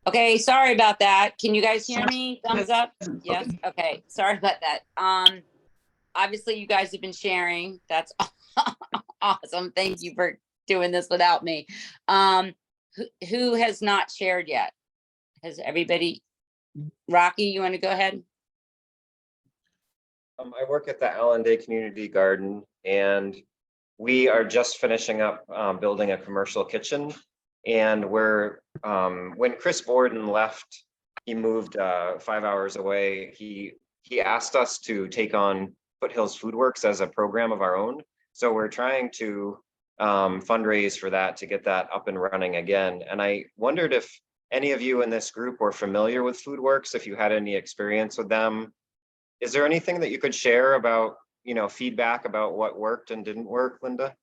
Okay, sorry about that. Can you guys hear me? Thumbs up? Yes. Okay. Okay, sorry about that. Obviously you guys have been sharing. That's awesome. Thank you for doing this without me. Who has not shared yet? Has everybody? Rocky, you want to go ahead? I work at the Allendale Community Garden, and we are just finishing up building a commercial kitchen. And when Chris Borden left, he moved 5 hours away. He asked us to take on Foothills Foodworks as a program of our own. So we're trying to fundraise for that to get that up and running again. And I wondered if any of you in this group were familiar with Foodworks, if you had any experience with them. Is there anything that you could share about, feedback about what worked and didn't work, Linda?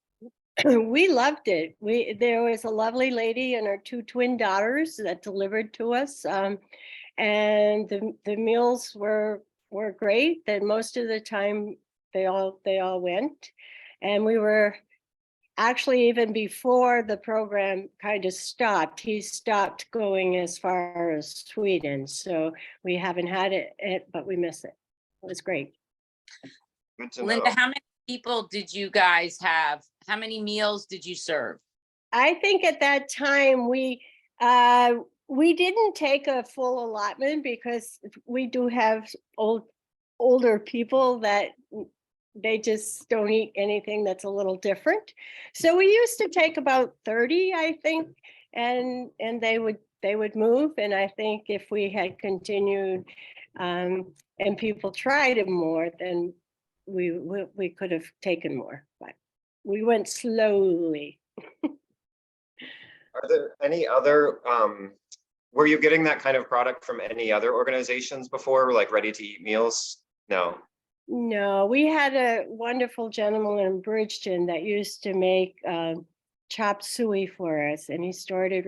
We loved it. There was a lovely lady and her two twin daughters that delivered to us, and the meals were great. That most of the time they all went, and we were actually, even before the program kind of stopped, he stopped going as far as Sweden. So we haven't had it, but we miss it. It was great. Good to know. Linda, how many people did you guys have? How many meals did you serve? I think at that time we didn't take a full allotment because we do have older people that they just don't eat anything that's a little different. So we used to take about 30, I think, and they would move. And I think if we had continued and people tried it more, then we could have taken more, but we went slowly. Are there any other, were you getting that kind of product from any other organizations before, like ready to eat meals? No. No, we had a wonderful gentleman in Bridgeton that used to make chop suey for us, and he started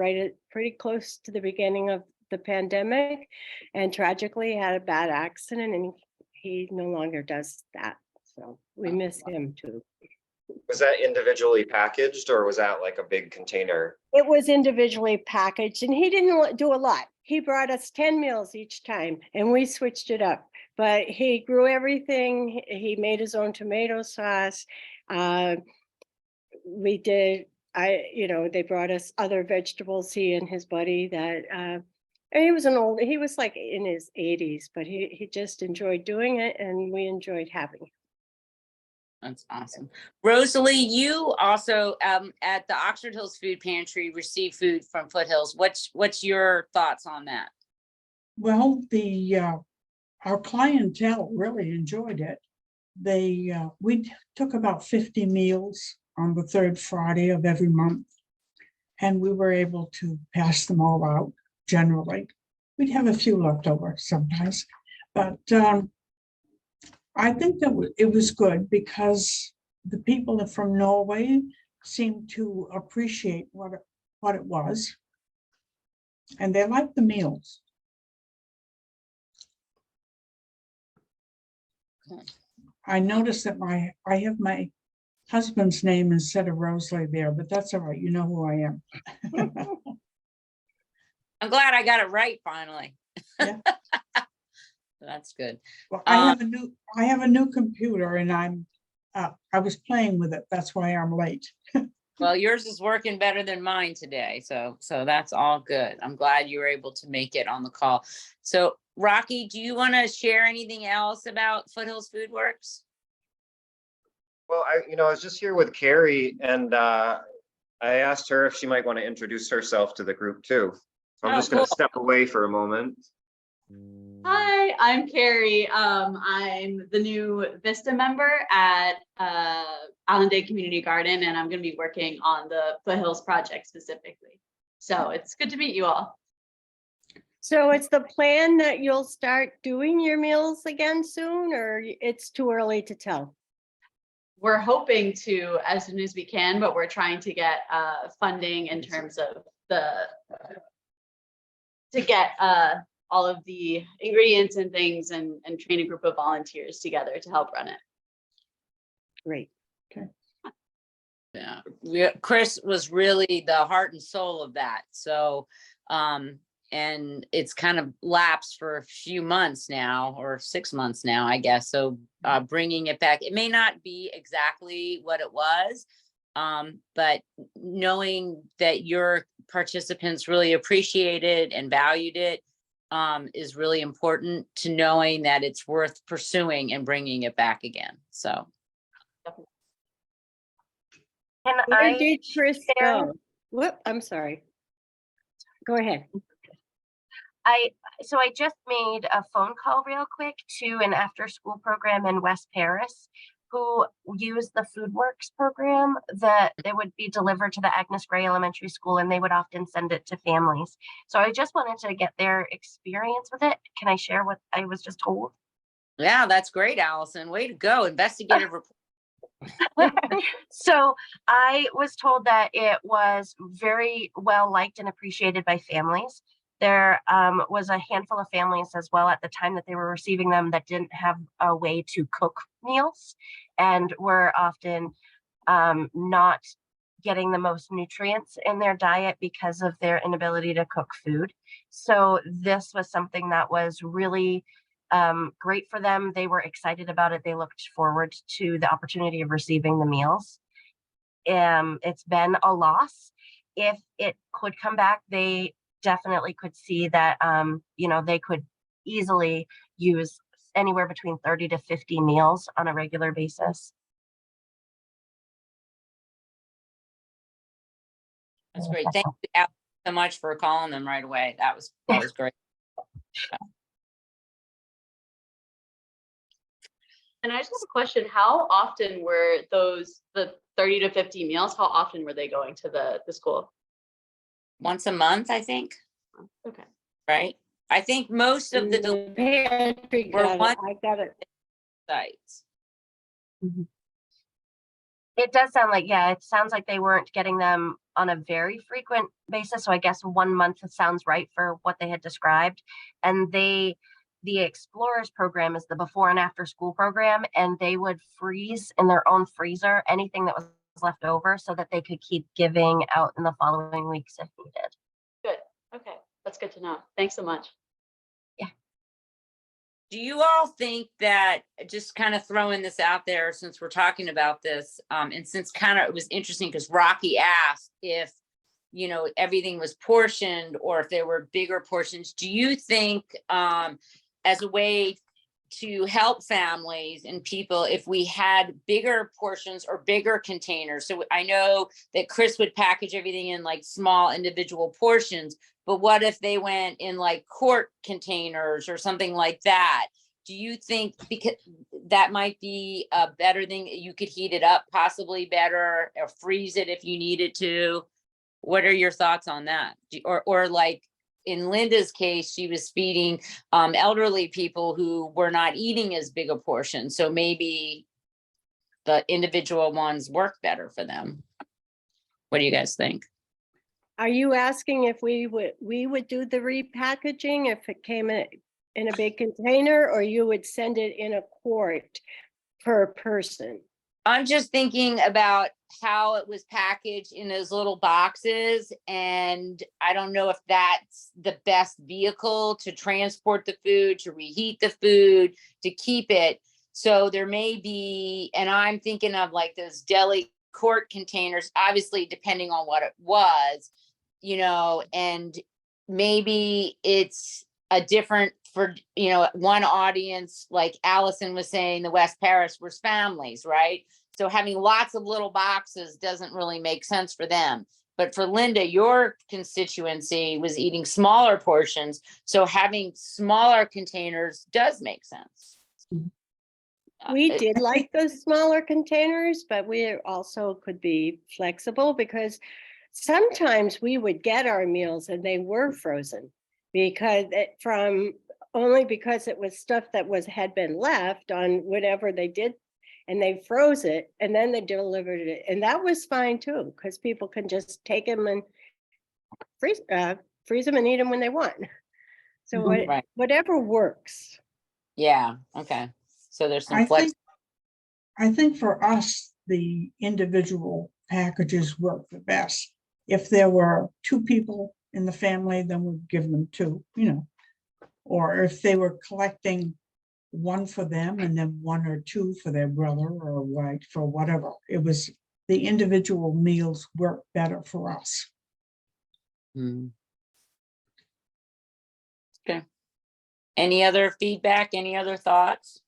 pretty close to the beginning of the pandemic, and tragically had a bad accident, and he no longer does that. So we miss him too. Was that individually packaged, or was that like a big container? It was individually packaged, and he didn't do a lot. He brought us 10 meals each time, and we switched it up. But he grew everything. He made his own tomato sauce. We did, they brought us other vegetables, he and his buddy that, and he was like in his 80s, but he just enjoyed doing it, and we enjoyed having him. That's awesome. Rosalie, you also at the Oxford Hills Food Pantry receive food from Foothills. What's your thoughts on that? Well, our clientele really enjoyed it. We took about 50 meals on the third Friday of every month, and we were able to pass them all out generally. We'd have a few left over sometimes, but I think that it was good because the people from Norway seemed to appreciate what it was, and they liked the meals. I noticed that I have my husband's name instead of Rosalie there, but that's all right. You know who I am. I'm glad I got it right finally. Yeah. That's good. Well, I have a new computer, and I was playing with it. That's why I'm late. Well, yours is working better than mine today, so that's all good. I'm glad you were able to make it on the call. So, Rocky, do you want to share anything else about Foothills Foodworks? Well, I was just here with Carrie, and I asked her if she might want to introduce herself to the group too. I'm just going to step away for a moment. Hi, I'm Carrie. I'm the new Vista member at Allendale Community Garden, and I'm going to be working on the Foothills project specifically. So it's good to meet you all. So it's the plan that you'll start doing your meals again soon, or it's too early to tell? We're hoping to as soon as we can, but we're trying to get funding in terms of to get all of the ingredients and things, and train a group of volunteers together to help run it. Great. Okay. Yeah, Chris was really the heart and soul of that. So and it's kind of lapsed for a few months now, or 6 months now, I guess. So bringing it back, it may not be exactly what it was, but knowing that your participants really appreciated and valued it is really important to knowing that it's worth pursuing and bringing it back again. So. Can Where I did Chris share? go? Whoop, I'm sorry. Go ahead. So I just made a phone call real quick to an after-school program in West Paris who use the FoodWorks program that they would be delivered to the Agnes Gray Elementary School, and they would often send it to families. So I just wanted to get their experience with it. Can I share what I was just told? Yeah, that's great, Allison. Way to go. Investigative report. So I was told that it was very well liked and appreciated by families. There was a handful of families as well at the time that they were receiving them that didn't have a way to cook meals and were often not getting the most nutrients in their diet because of their inability to cook food. So this was something that was really great for them. They were excited about it. They looked forward to the opportunity of receiving the meals. It's been a loss. If it could come back, they definitely could see that, they could easily use anywhere between 30 to 50 meals on a regular basis. That's great. Thank you, Allison, so much for calling them right away. That was great. And I just have a question. How often were the 30 to 50 meals, how often were they going to the school? Once a month, I think, Okay. right? I think most of the pantry were got it. one- I got it. sites. It does sound like, yeah, it sounds like they weren't getting them on a very frequent basis. So I guess 1 month sounds right for what they had described. And the Explorers program is the before and after school program, and they would freeze in their own freezer anything that was left over so that they could keep giving out in the following weeks if needed. Good. Okay. That's good to know. Thanks so much. Do you all think that, just kind of throwing this out there since we're talking about this, and since kind of it was interesting because Rocky asked if, everything was portioned or if there were bigger portions, do you think as a way to help families and people, if we had bigger portions or bigger containers? So I know that Chris would package everything in like small individual portions, but what if they went in like quart containers or something like that? Do you think, because that might be a better thing, you could heat it up possibly better or freeze it if you needed to? What are your thoughts on that? Or like in Linda's case, she was feeding elderly people who were not eating as big a portion. So maybe the individual ones work better for them. What do you guys think? Are you asking if we would do the repackaging if it came in a big container, or you would send it in a quart per person? I'm just thinking about how it was packaged in those little boxes. And I don't know if that's the best vehicle to transport the food, to reheat the food, to keep it. So there may be, and I'm thinking of like those deli quart containers, obviously depending on what it was, and maybe it's a different for, one audience, like Allison was saying, the West Paris was families, right? So having lots of little boxes doesn't really make sense for them. But for Linda, your constituency was eating smaller portions. So having smaller containers does make sense. We did like those smaller containers, but we also could be flexible because sometimes we would get our meals and they were frozen because because it was stuff that had been left on whatever they did, and they froze it and then they delivered it. And that was fine too, because people can just take them and freeze them and eat them when they want. So Right. whatever works. Yeah. Okay. So there's some I flex. think for us, the individual packages work the best. If there were 2 people in the family, then we'd give them two, you know. Or if they were collecting one for them and then one or two for their brother or wife or whatever, it was, the individual meals work better for us. Okay. Any other feedback? Any other thoughts?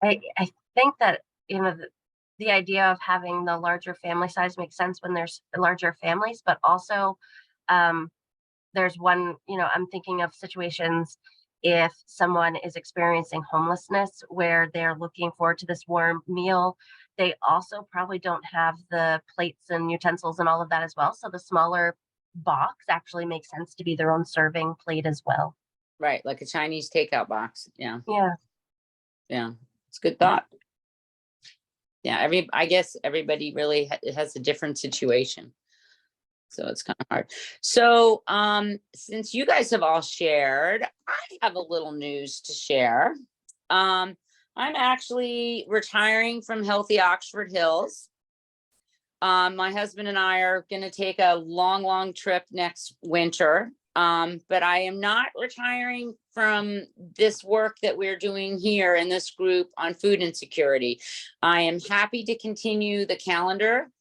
I think that, you know, the idea of having the larger family size makes sense when there's larger families, but also there's one, you know, I'm thinking of situations if someone is experiencing homelessness where they're looking forward to this warm meal, they also probably don't have the plates and utensils and all of that as well. So the smaller box actually makes sense to be their own serving plate as well. Right, like a Chinese takeout box. Yeah, Yeah. yeah, it's a good thought. Yeah, I guess everybody really has a different situation. So it's kind of hard. So since you guys have all shared, I have a little news to share. I'm actually retiring from Healthy Oxford Hills. My husband and I are going to take a long trip next winter. But I am not retiring from this work that we're doing here in this group on food insecurity. I am happy to continue the calendar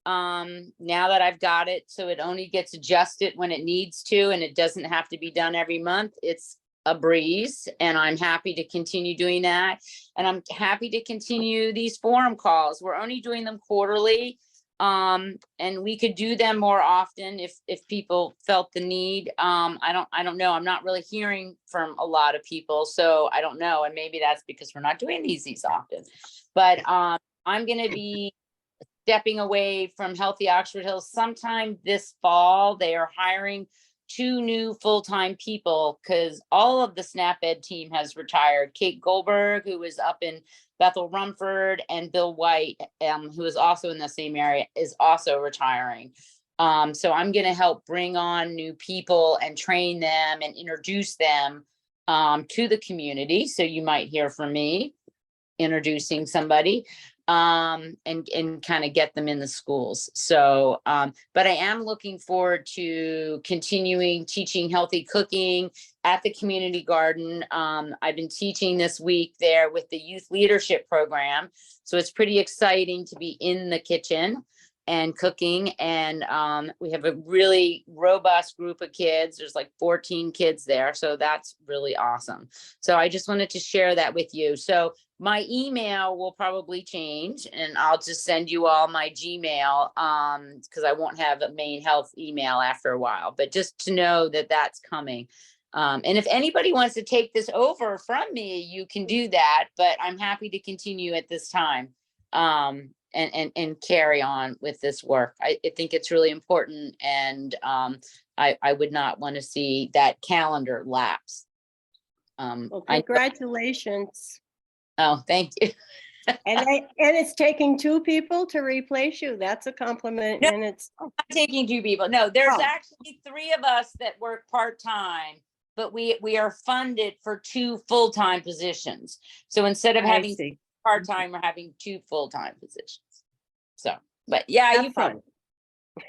now that I've got it, so it only gets adjusted when it needs to, and it doesn't have to be done every month. It's a breeze, and I'm happy to continue doing that. And I'm happy to continue these forum calls. We're only doing them quarterly. And we could do them more often if people felt the need. I don't know. I'm not really hearing from a lot of people, so I don't know. And maybe that's because we're not doing these often. But I'm going to be stepping away from Healthy Oxford Hills sometime this fall. They are hiring 2 new full-time people because all of the SNAP Ed team has retired. Kate Goldberg, who was up in Bethel Rumford, and Bill White, who is also in the same area, is also retiring. So I'm going to help bring on new people and train them and introduce them to the community. So you might hear from me introducing somebody and kind of get them in the schools. So but I am looking forward to continuing teaching healthy cooking at the community garden. I've been teaching this week there with the youth leadership program, so it's pretty exciting to be in the kitchen and cooking. And we have a really robust group of kids. There's like 14 kids there, so that's really awesome. So I just wanted to share that with you. So my email will probably change, and I'll just send you all my Gmail because I won't have a main health email after a while, but just to know that that's coming. And if anybody wants to take this over from me, you can do that, but I'm happy to continue at this time and carry on with this work. I think it's really important, and I would not want to see that calendar lapse. Well, congratulations. Oh, thank you. And it's taking 2 people to replace you. That's a compliment. No, And it's I'm not taking 2 people. No, there's Oh. actually 3 of us that work part-time, but we are funded for 2 full-time positions. So instead of I having see. part-time, we're having 2 full-time positions. So, but yeah, Have you fun. probably,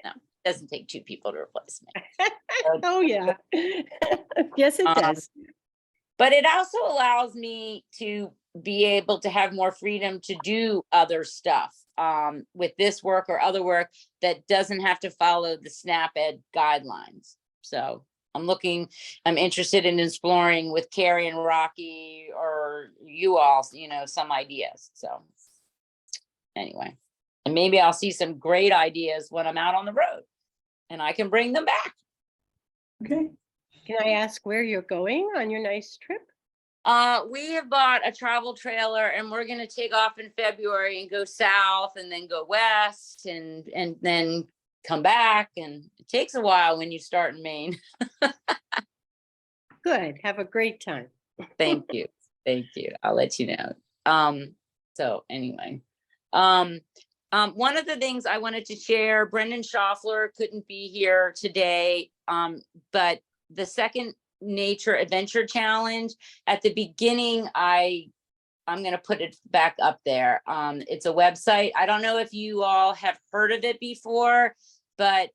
no, it doesn't take 2 people to replace me. Oh, yeah. Yes, it does. But it also allows me to be able to have more freedom to do other stuff with this work or other work that doesn't have to follow the SNAP Ed guidelines. So I'm interested in exploring with Carrie and Rocky or you all, some ideas. So anyway, and maybe I'll see some great ideas when I'm out on the road and I can bring them back. Okay, Can I ask where you're going on your nice trip? We have bought a travel trailer and we're gonna take off in February and go south and then go west and then come back. And it takes a while when you start in Maine. Good. Have a great time. Thank you. Thank you. I'll let you know. So anyway, one of the things I wanted to share, Brendan Schaffler couldn't be here today, but the second Nature Adventure Challenge, at the beginning, I I'm gonna put it back up there. It's a website. I don't know if you all have heard of it before, but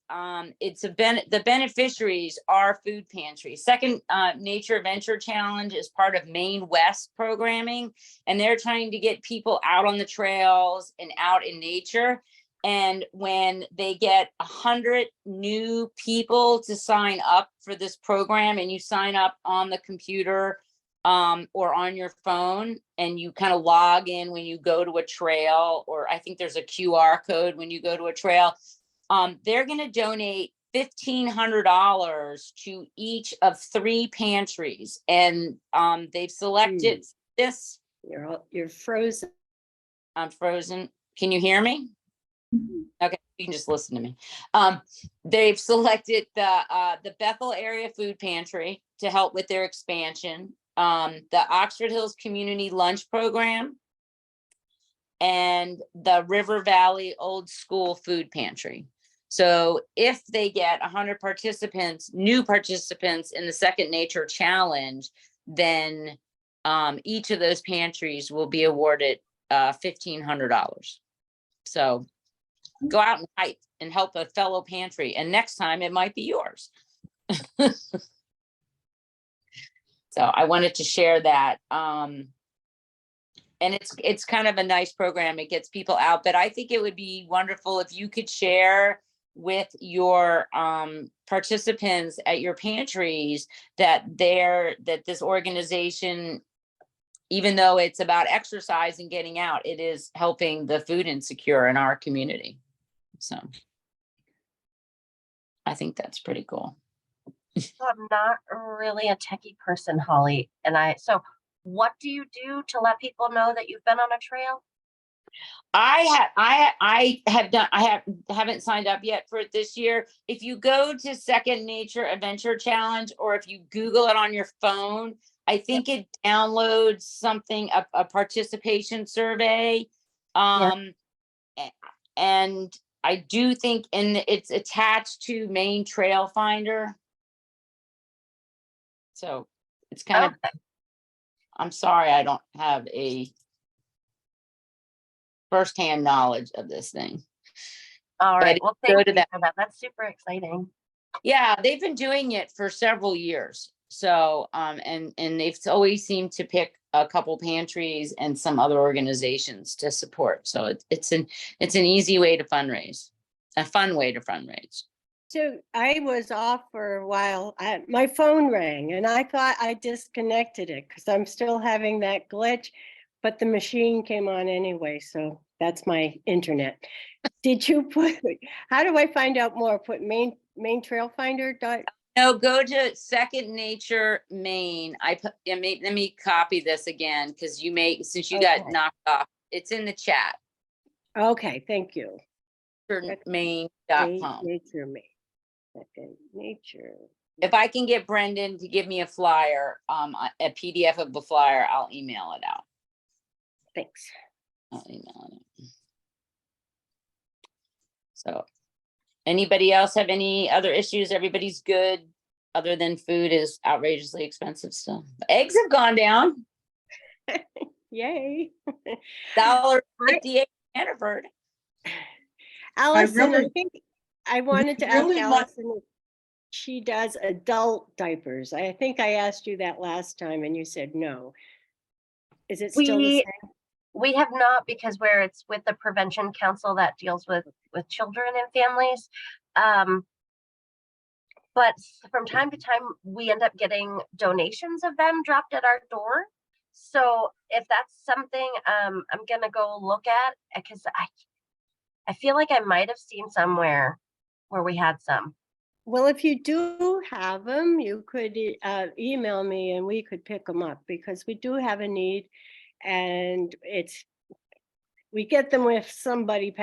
it's the beneficiaries are food pantries. Second Nature Venture Challenge is part of Maine West programming, and they're trying to get people out on the trails and out in nature. And when they get 100 new people to sign up for this program, and you sign up on the computer or on your phone, and you kind of log in when you go to a trail, or I think there's a QR code when you go to a trail, they're going to donate $1,500 to each of 3 pantries. And they've selected this. You're frozen. I'm frozen. Can you hear me? Okay, you can just listen to me. They've selected the Bethel Area Food Pantry to help with their expansion, the Oxford Hills Community Lunch Program, and the River Valley Old School Food Pantry. So if they get 100 participants, new participants in the Second Nature Challenge, then each of those pantries will be awarded $1,500. So go out and fight and help a fellow pantry, and next time it might be yours. So I wanted to share that. And it's kind of a nice program. It gets people out, but I think it would be wonderful if you could share with your participants at your pantries that this organization, even though it's about exercise and getting out, it is helping the food insecure in our community. So I think that's pretty cool. So I'm not really a techie person, Holly. So what do you do to let people know that you've been on a trail? I haven't signed up yet for it this year. If you go to Second Nature Adventure Challenge, or if you Google it on your phone, I think it downloads something, a participation survey. And I do think it's attached to Maine Trail Finder. So it's kind of, I'm sorry, I don't have a firsthand knowledge of this thing. All right. But Well, go thank to you that. for that. That's super exciting. Yeah, they've been doing it for several years. So, and they've always seemed to pick a couple pantries and some other organizations to support. So it's an easy way to fundraise, a fun way to fundraise. So I was off for a while. My phone rang and I thought I disconnected it because I'm still having that glitch, but the machine came on anyway. So that's my internet. Did you how do I find out more? Put Maine Trail Finder. No, go to Second Nature Maine. let me copy this again, because since you got knocked off, it's in the chat. Okay, thank you. Maine.com. Nature Maine. Second Nature. If I can get Brendan to give me a flyer, a PDF of the flyer, I'll email it out. Thanks. I'll email it out. So, anybody else have any other issues? Everybody's good, other than food is outrageously expensive still. Eggs have gone down. Yay. $1.58 Hannaford. Allison, I really- think I wanted to ask really like- Allison if she does adult diapers. I think I asked you that last time and you said no. Is it still the same? We have not, because it's with the Prevention Council that deals with children and families. But from time to time, we end up getting donations of them dropped at our door. So if that's something I'm gonna go look at, because I feel like I might have seen somewhere where we had some. Well, if you do have them, you could email me and we could pick them up, because we do have a need, and we get them if somebody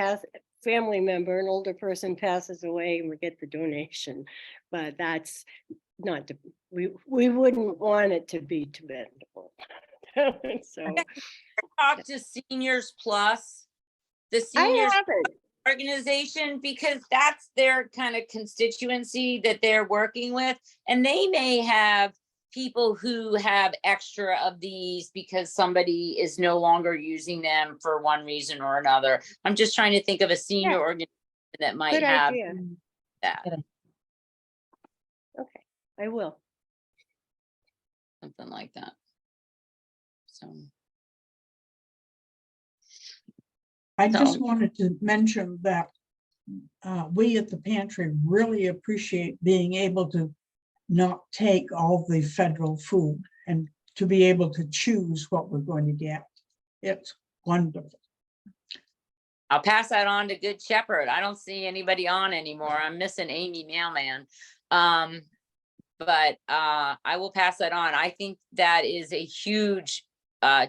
family member, an older person passes away, and we get the donation. But that's not, we wouldn't want it to be dependable. So Talk to Seniors Plus, the I seniors haven't. organization, because that's their kind of constituency that they're working with, and they may have people who have extra of these because somebody is no longer using them for one reason or another. I'm just trying to think of a senior Yeah. organization that might Good have idea. that, Okay, I will. something like that. So, I just So- wanted to mention that we at the pantry really appreciate being able to not take all the federal food and to be able to choose what we're going to get. It's wonderful. I'll pass that on to Good Shepherd. I don't see anybody on anymore. I'm missing Amy Mailman. But I will pass that on. I think that is a huge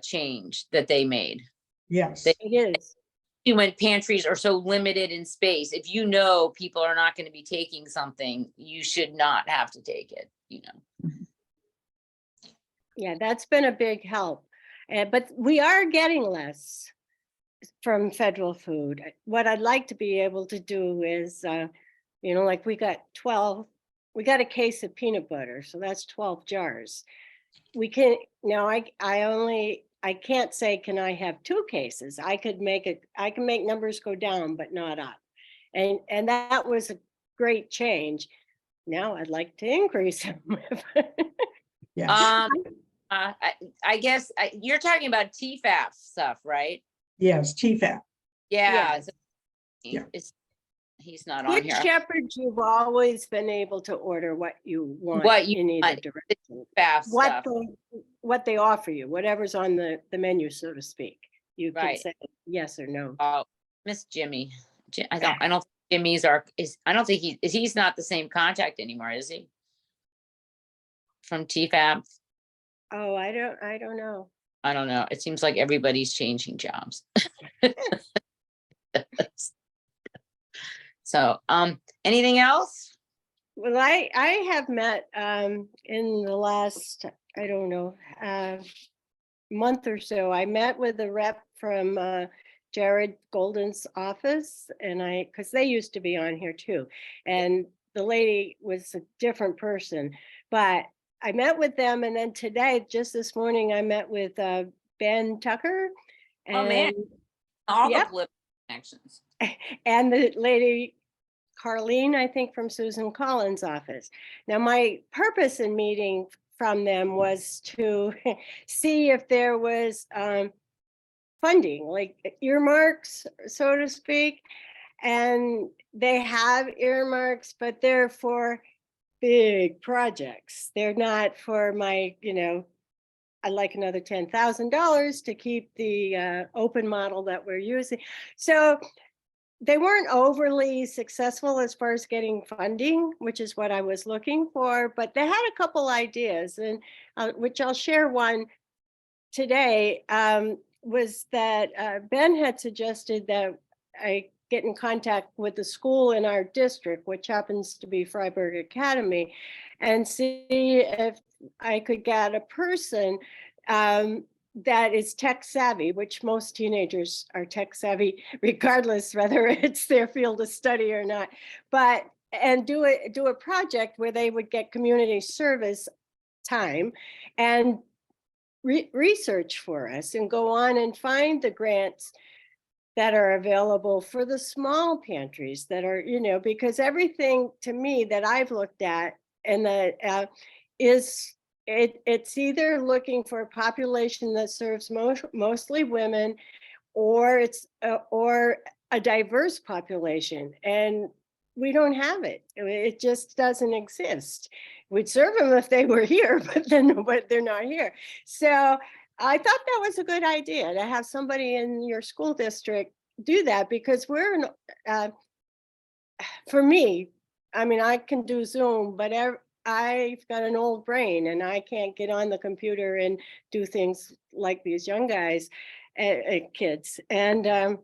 change that they made. Yes, They- It is. When pantries are so limited in space, if you know people are not going to be taking something, you should not have to take it, you know. Yeah, that's been a big help. But we are getting less from federal food. What I'd like to be able to do is, like we got a case of peanut butter, so that's 12 jars. We can, now I can't say, can I have 2 cases? I can make numbers go down, but not up. And that was a great change. Now I'd like to increase them. yes, I guess you're talking about TFAP stuff, right? yes, TFAP. Yeah. Yes. so Yeah. He's not on Good here. Shepherd, you've always been able to order what you want What you in either want, direction. TFAP stuff. What they offer you, whatever's on the menu, so to speak. You can Right. say yes or no. Oh, Miss Jimmy. I don't think Jimmy's I don't think he's not the same contact anymore, is he? From TFAB? Oh, I don't know. I don't know. It seems like everybody's changing jobs. So, anything else? Well, I have met in the last, I don't know, month or so. I met with a rep from Jared Golden's office, and because they used to be on here too, and the lady was a different person, but I met with them, and then today, just this morning, I met with Ben Tucker, Oh, man. and All Yep. the political connections. and the lady Carlene, I think from Susan Collins' office. Now, my purpose in meeting from them was to see if there was funding, like earmarks, so to speak. And they have earmarks, but they're for big projects. They're not for my, I'd like another $10,000 to keep the open model that we're using. So they weren't overly successful as far as getting funding, which is what I was looking for, but they had a couple ideas, and which I'll share one today, was that Ben had suggested that I get in contact with the school in our district, which happens to be Freiburg Academy, and see if I could get a person that is tech savvy, which most teenagers are tech savvy, regardless whether it's their field of study or not, and do a project where they would get community service time and research for us and go on and find the grants that are available for the small pantries that are, because everything to me that I've looked at and that it's either looking for a population that serves mostly women, or it's or a diverse population, and we don't have it. It just doesn't exist. We'd serve them if they were here, but they're not here. So I thought that was a good idea to have somebody in your school district do that, because for me, I mean, I can do Zoom, but I've got an old brain and I can't get on the computer and do things like these young guys, kids. And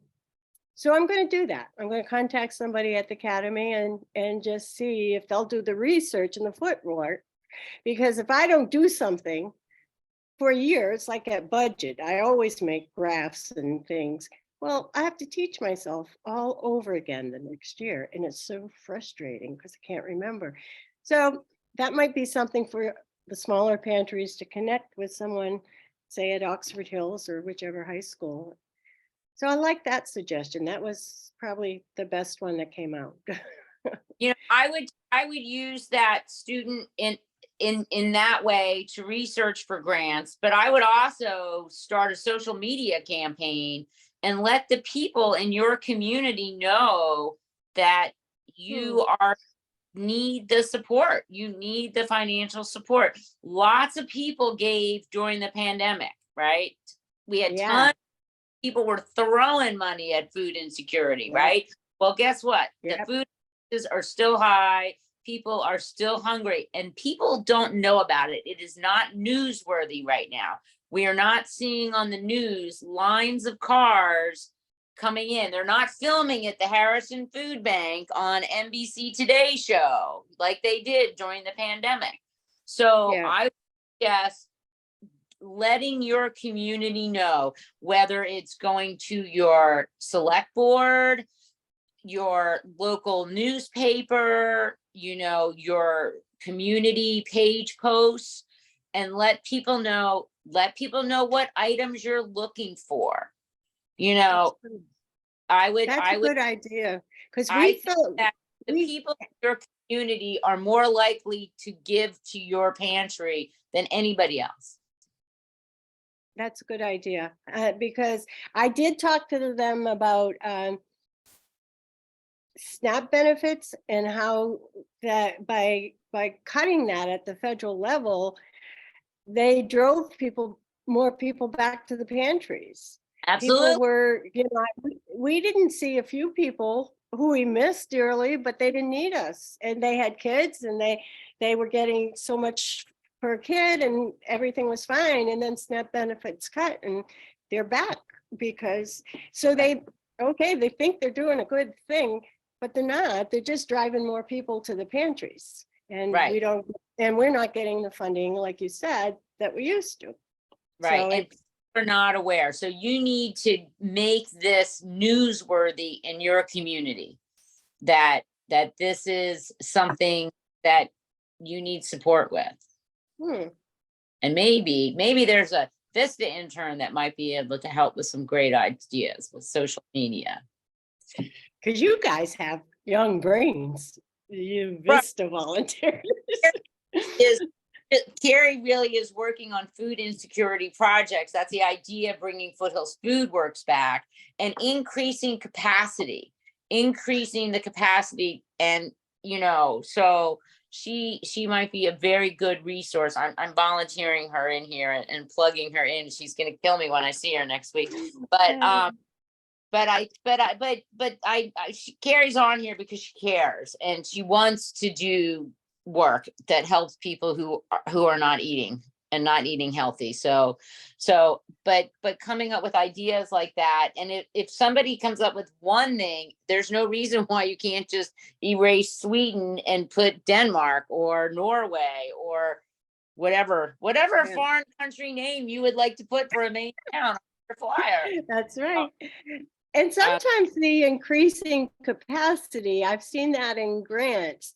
so I'm going to do that. I'm going to contact somebody at the academy and just see if they'll do the research and the footwork. Because if I don't do something for years, like at budget, I always make graphs and things. Well, I have to teach myself all over again the next year. And it's so frustrating because I can't remember. So that might be something for the smaller pantries to connect with someone, say at Oxford Hills or whichever high school. So I like that suggestion. That was probably the best one that came out. You know, I would use that student in that way to research for grants, but I would also start a social media campaign and let the people in your community know that you are need the support. You need the financial support. Lots of people gave during the pandemic, right? We had Yeah. tons of people were throwing money at food insecurity, Yeah. right? Well, guess what? The Yep. food prices are still high. People are still hungry and people don't know about it. It is not newsworthy right now. We are not seeing on the news lines of cars coming in. They're not filming at the Harrison Food Bank on NBC Today show like they did during the pandemic. So Yeah. I guess letting your community know, whether it's going to your select board, your local newspaper, you know, your community page posts, and let people know what items you're looking for. You know, That's I a would good idea, because I we think felt, that the we, people in your community are more likely to give to your pantry than anybody else. that's a good idea, because I did talk to them about SNAP benefits and how that by cutting that at the federal level, they drove more people back to the pantries. People Absolutely. were, we didn't see a few people who we missed dearly, but they didn't need us. And they had kids and they were getting so much per kid and everything was fine. And then SNAP benefits cut and they're back because, so they think they're doing a good thing, but they're not. They're just driving more people to the pantries. And Right. we're not getting the funding, like you said, that we used to. Right. So And are not aware. So you need to make this newsworthy in your community that this is something that you need support with. And maybe there's a Vista intern that might be able to help with some great ideas with social media. because you guys have young brains, you Right. Vista volunteers. Carrie really is working on food insecurity projects. That's the idea of bringing Foothills Food Works back and increasing the capacity. And, you know, so she might be a very good resource. I'm volunteering her in here and plugging her in. She's going to kill me when I see her next week. But she carries on here because she cares and she wants to do work that helps people who are not eating and not eating healthy. But coming up with ideas like that, and if somebody comes up with one thing, there's no reason why you can't just erase Sweden and put Denmark or Norway or whatever Yeah. foreign country name you would like to put for a main town on your flyer. That's right. And sometimes the increasing capacity, I've seen that in grants.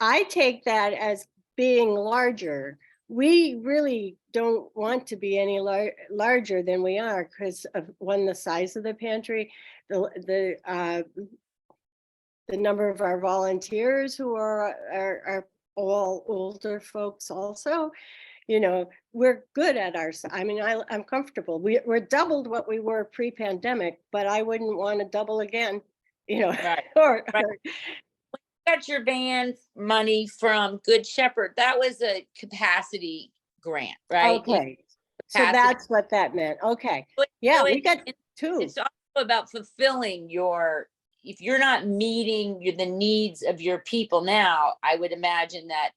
I take that as being larger. We really don't want to be any larger than we are because of the size of the pantry, the number of our volunteers who are all older folks also. You know, we're good at I'm comfortable. We're doubled what we were pre-pandemic, but I wouldn't want to double again, you know. Right. or Got your van money from Good Shepherd. That was a capacity grant, right? Okay, so Capacity. that's what that meant. Okay, yeah, we got two. It's also about fulfilling if you're not meeting the needs of your people now, I would imagine that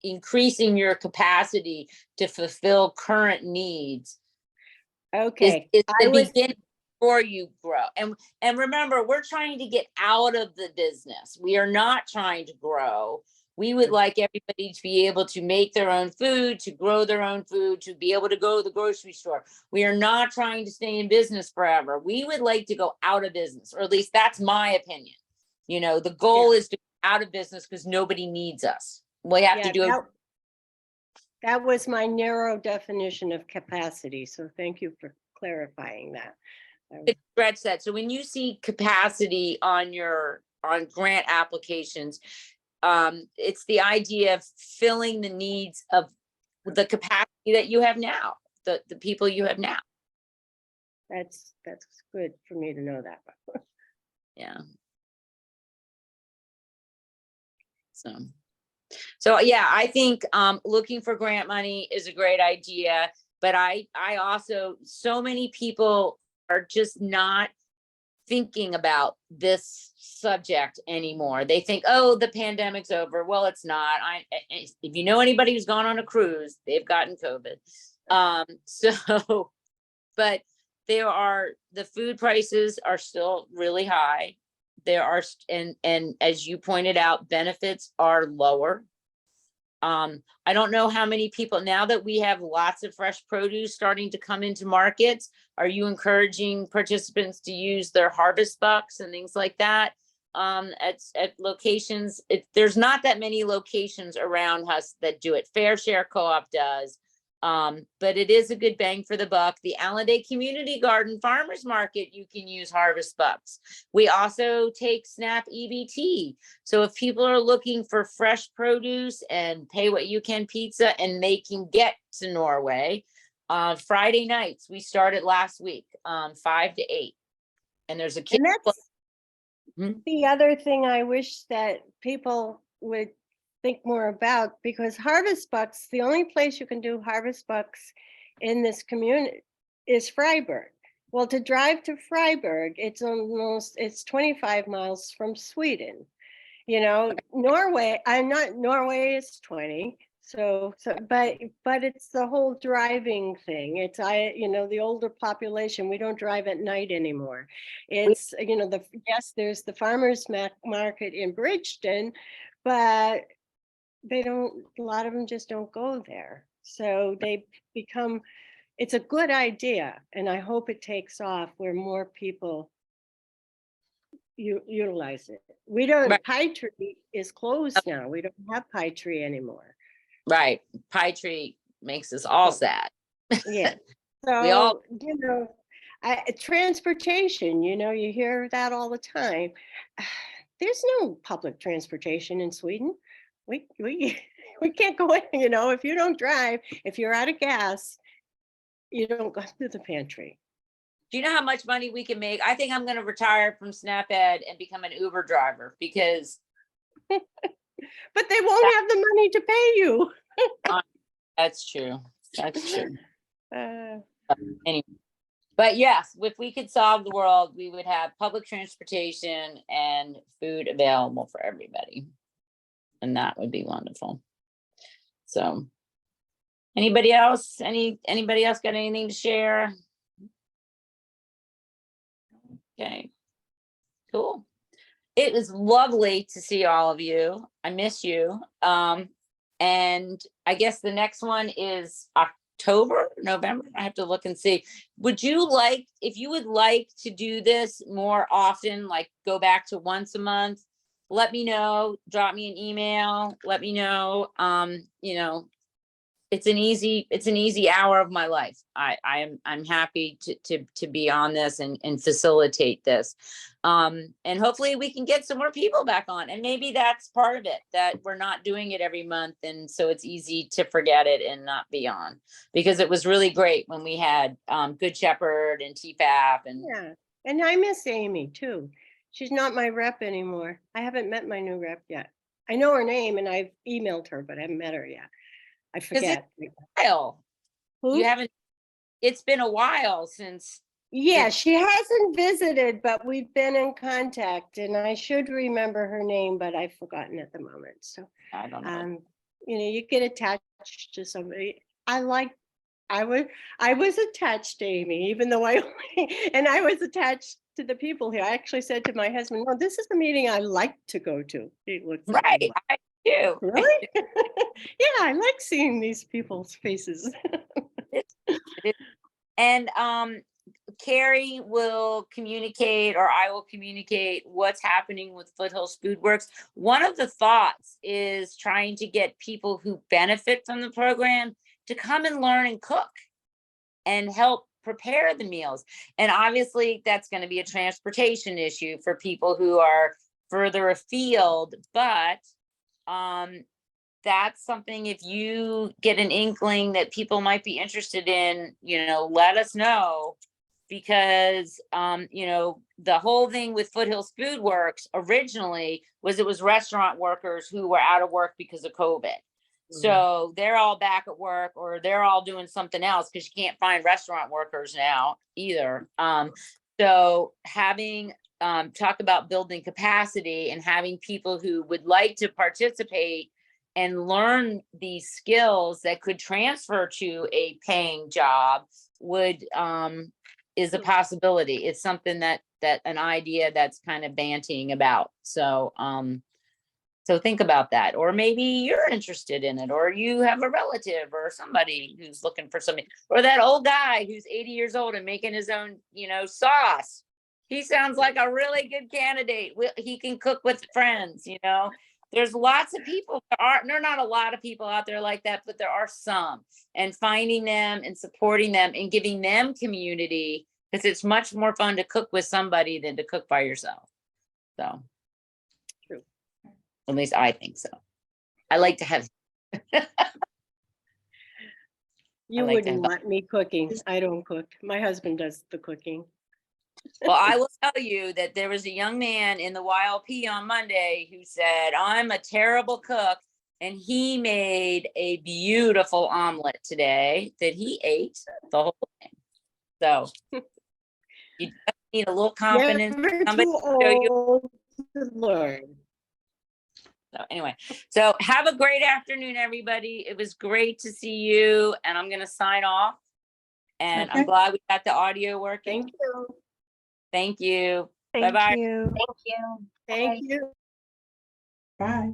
increasing your capacity to fulfill current needs Okay, is the beginning before you grow. And remember, we're trying to get out of the business. We are not trying to grow. We would like everybody to be able to make their own food, to grow their own food, to be able to go to the grocery store. We are not trying to stay in business forever. We would like to go out of business, or at least that's my opinion. You know, the goal is to go out of business because nobody needs us. We have to do it. That was my narrow definition of capacity. So thank you for clarifying that. To stretch that. So when you see capacity on grant applications, it's the idea of filling the needs of the capacity that you have now, the people you have now. That's good for me to know that. Yeah. So yeah, I think looking for grant money is a great idea, but I also, so many people are just not thinking about this subject anymore. They think, oh, the pandemic's over. Well, it's not. If you know anybody who's gone on a cruise, they've gotten COVID. So, but the food prices are still really high. There are, and as you pointed out, benefits are lower. I don't know how many people, now that we have lots of fresh produce starting to come into markets, are you encouraging participants to use their harvest bucks and things like that? At locations, there's not that many locations around us that do it. Fair Share Co-op does. But it is a good bang for the buck. The Allendale Community Garden Farmers Market, you can use harvest bucks. We also take SNAP EBT. So if people are looking for fresh produce and pay what you can pizza, and they can get to Norway, Friday nights, we started last week, 5 to 8. And there's a kid. And that's the other thing I wish that people would think more about, because harvest bucks, the only place you can do harvest bucks in this community is Freiburg. Well, to drive to Freiburg, it's 25 miles from Sweden. You know, Norway is 20. But it's the whole driving thing. It's, the older population, we don't drive at night anymore. It's, yes, there's the farmers market in Bridgeton, but a lot of them just don't go there. So it's a good idea. And I hope it takes off where more people utilize it. We don't, Right. Pie Tree is closed now. We don't have Pie Tree anymore. Right. Pie Tree makes us all sad. Yeah. So, We all, transportation, you hear that all the time. There's no public transportation in Sweden. We can't go in, if you don't drive, if you're out of gas, you don't go to the pantry. do you know how much money we can make? I think I'm going to retire from SNAP Ed and become an Uber driver, because But they won't have the money to pay you. that's true. That's true. Anyway. But yes, if we could solve the world, we would have public transportation and food available for everybody. And that would be wonderful. So anybody else? Anybody else got anything to share? Okay, cool. It was lovely to see all of you. I miss you. And I guess the next one is November. I have to look and see. If you would like to do this more often, like go back to once a month, let me know, drop me an email, let me know. It's an easy hour of my life. I'm happy to be on this and facilitate this. And hopefully we can get some more people back on, and maybe that's part of it, that we're not doing it every month. And so it's easy to forget it and not be on, because it was really great when we had Good Shepherd and TFAP. And Yeah, and I miss Amy too. She's not my rep anymore. I haven't met my new rep yet. I know her name and I've emailed her, but I haven't met her yet. I forget. You haven't, it's been a while since. Yeah, she hasn't visited, but we've been in contact, and I should remember her name, but I've forgotten at the moment. So I don't know. you get attached to somebody. I was attached to Amy, even though I was attached to the people here. I actually said to my husband, "No, this is the meeting I like to go to." He looked at me Right, like, I do. really? Yeah, I like seeing these people's faces. And Carrie will communicate, or I will communicate what's happening with Foothills Food Works. One of the thoughts is trying to get people who benefit from the program to come and learn and cook and help prepare the meals. And obviously that's going to be a transportation issue for people who are further afield, but that's something, if you get an inkling that people might be interested in, let us know. Because, the whole thing with Foothills Food Works originally was it was restaurant workers who were out of work because of COVID. So they're all back at work, or they're all doing something else because you can't find restaurant workers now either. So having talk about building capacity and having people who would like to participate and learn these skills that could transfer to a paying job would is a possibility. It's something that an idea that's kind of bantying about. So so think about that. Or maybe you're interested in it, or you have a relative or somebody who's looking for something, or that old guy who's 80 years old and making his own, sauce. He sounds like a really good candidate. He can cook with friends, There's lots of people. There are not a lot of people out there like that, but there are some. And finding them and supporting them and giving them community, because it's much more fun to cook with somebody than to cook by yourself. So, True. At least I think so. I like to have. You like to wouldn't have- want me cooking. I don't cook. My husband does the cooking. Well, I will tell you that there was a young man in the YLP on Monday who said, I'm a terrible cook. And he made a beautiful omelet today that he ate the whole thing. So you just need a little confidence. Never Somebody too to show you. old to learn. So anyway, so have a great afternoon, everybody. It was great to see you, and I'm going to sign off. And I'm Okay. glad we got the audio working. Thank you. Thank you. Thank Bye-bye. you. Thank you. Thank you. Bye.